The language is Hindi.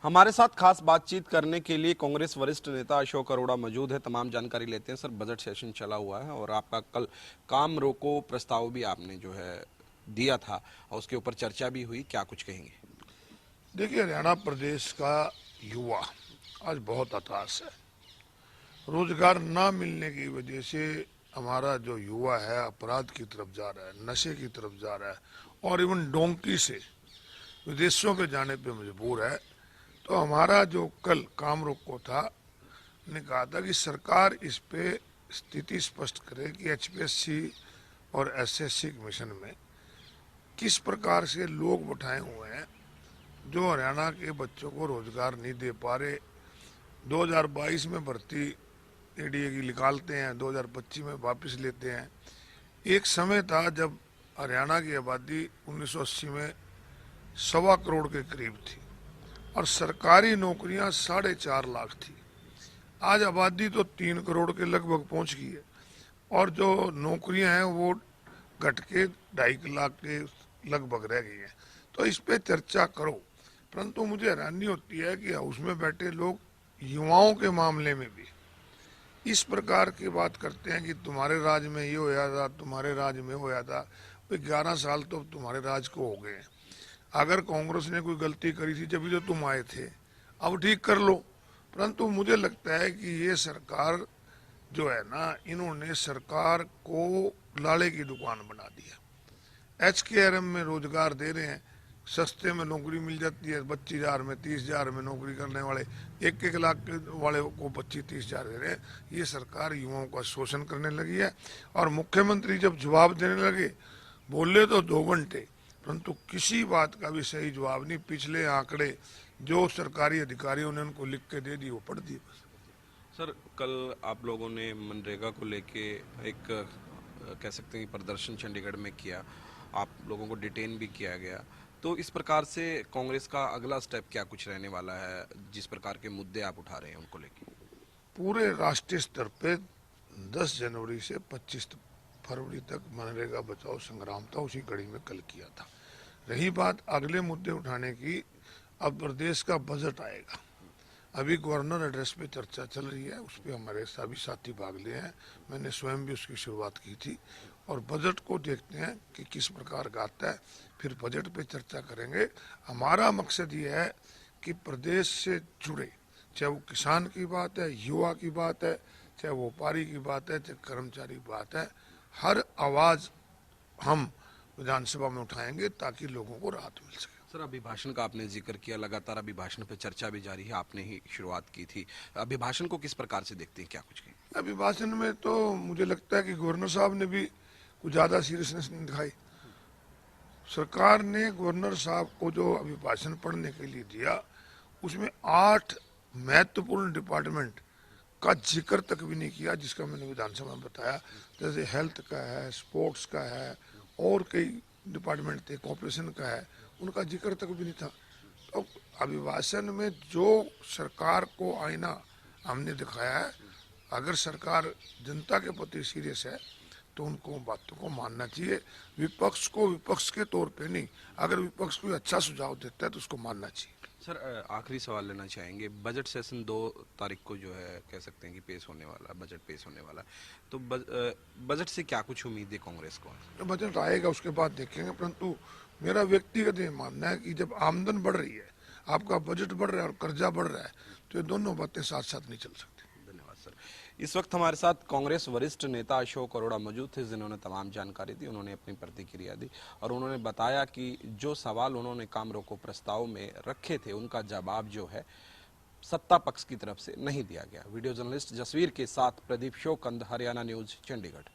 हमारे साथ खास बातचीत करने के लिए कांग्रेस वरिष्ठ नेता अशोक अरोड़ा मौजूद है। तमाम जानकारी लेते हैं। सर, बजट सेशन चला हुआ है और आपका कल काम रोको प्रस्ताव भी आपने जो है दिया था और उसके ऊपर चर्चा भी हुई, क्या कुछ कहेंगे? देखिए, हरियाणा प्रदेश का युवा आज बहुत हताश है। रोजगार ना मिलने की वजह से हमारा जो युवा है अपराध की तरफ जा रहा है, नशे की तरफ जा रहा है और इवन डोंकी से विदेशों पे जाने पे मजबूर है। तो हमारा जो कल काम रोको था, ने कहा था कि सरकार इस पे स्थिति स्पष्ट करे कि एचपीएससी और एसएससी कमीशन में किस प्रकार से लोग बैठाए हुए हैं जो हरियाणा के बच्चों को रोजगार नहीं दे पा रहे। 2022 में भर्ती एडीए की निकालते हैं, 2025 में वापस लेते हैं। एक समय था जब हरियाणा की आबादी 1980 में 1.25 करोड़ के करीब थी और सरकारी नौकरियां 4.5 लाख थी। आज आबादी तो 3 करोड़ के लगभग पहुंच गई है और जो नौकरियां हैं वो घट के 2.5 लाख के लगभग रह गई हैं। तो इस पे चर्चा करो, परंतु मुझे हैरानी होती है कि हाउस में बैठे लोग युवाओं के मामले में भी इस प्रकार की बात करते हैं कि तुम्हारे राज में ये होया था, तुम्हारे राज में होया था। भाई 11 साल तो तुम्हारे राज को हो गए हैं। अगर कांग्रेस ने कोई गलती करी थी जब भी तो तुम आए थे, अब ठीक कर लो। परंतु मुझे लगता है कि ये सरकार जो है ना, इन्होंने सरकार को लाड़े की दुकान बना दिया। एचकेआरएम में रोजगार दे रहे हैं, सस्ते में नौकरी मिल जाती है। 25,000 में, 30,000 में नौकरी करने वाले 1-1 लाख वाले को 25-30,000 दे रहे हैं। ये सरकार युवाओं का शोषण करने लगी है। और मुख्यमंत्री जब जवाब देने लगे, बोले तो 2 घंटे, परंतु किसी बात का भी सही जवाब नहीं। पिछले आंकड़े जो सरकारी अधिकारियों ने उनको लिख के दे दी वो पढ़ दिए बस। सर, कल आप लोगों ने मनरेगा को लेके एक कह सकते हैं कि प्रदर्शन चंडीगढ़ में किया, आप लोगों को डिटेन भी किया गया। तो इस प्रकार से कांग्रेस का अगला स्टेप क्या कुछ रहने वाला है, जिस प्रकार के मुद्दे आप उठा रहे हैं उनको लेके? पूरे राष्ट्रीय स्तर पे 10 जनवरी से 25 फरवरी तक मनरेगा बचाओ संग्राम था, उसी कड़ी में कल किया था। रही बात अगले मुद्दे उठाने की, अब प्रदेश का बजट आएगा। अभी गवर्नर एड्रेस पे चर्चा चल रही है, उस पर हमारे सभी साथी भाग लिए हैं। मैंने स्वयं भी उसकी शुरुआत की थी और बजट को देखते हैं कि किस प्रकार का आता है, फिर बजट पे चर्चा करेंगे। हमारा मकसद ये है कि प्रदेश से जुड़े, चाहे वो किसान की बात है, युवा की बात है, चाहे वो व्यापारी की बात है, चाहे कर्मचारी की बात है, हर आवाज हम विधानसभा में उठाएंगे ताकि लोगों को राहत मिल सके। सर, अभिभाषण का आपने जिक्र किया, लगातार अभिभाषण पे चर्चा भी जारी है, आपने ही शुरुआत की थी। अभिभाषण को किस प्रकार से देखते हैं, क्या कुछ कहें? अभिभाषण में तो मुझे लगता है कि गवर्नर साहब ने भी कुछ ज़्यादा सीरियसनेस नहीं दिखाई। सरकार ने गवर्नर साहब को जो अभिभाषण पढ़ने के लिए दिया, उसमें 8 महत्वपूर्ण डिपार्टमेंट का जिक्र तक भी नहीं किया, जिसका मैंने विधानसभा में बताया। जैसे हेल्थ का है, स्पोर्ट्स का है और कई डिपार्टमेंट थे, कॉर्पोरेशन का है, उनका जिक्र तक भी नहीं था। तो अभिभाषण में जो सरकार को आईना हमने दिखाया है, अगर सरकार जनता के प्रति सीरियस है तो उनको बातों को मानना चाहिए। विपक्ष को विपक्ष के तौर पे नहीं, अगर विपक्ष कोई अच्छा सुझाव देता है तो उसको मानना चाहिए। सर, आखिरी सवाल लेना चाहेंगे। बजट सेशन 2 तारीख को जो है कह सकते हैं कि पेश होने वाला, बजट पेश होने वाला है। तो बजट से क्या कुछ उम्मीद है कांग्रेस को? तो बजट आएगा उसके बाद देखेंगे, परंतु मेरा व्यक्तिगत ये मानना है कि जब आमदन बढ़ रही है, आपका बजट बढ़ रहा है और कर्जा बढ़ रहा है, तो ये दोनों बातें साथ साथ नहीं चल सकती। धन्यवाद सर। इस वक्त हमारे साथ कांग्रेस वरिष्ठ नेता अशोक अरोड़ा मौजूद थे, जिन्होंने तमाम जानकारी दी, उन्होंने अपनी प्रतिक्रिया दी और उन्होंने बताया कि जो सवाल उन्होंने काम रोको प्रस्ताव में रखे थे, उनका जवाब जो है सत्ता पक्ष की तरफ से नहीं दिया गया। वीडियो जर्नलिस्ट जसवीर के साथ प्रदीप शोकंद, हरियाणा न्यूज, चंडीगढ़।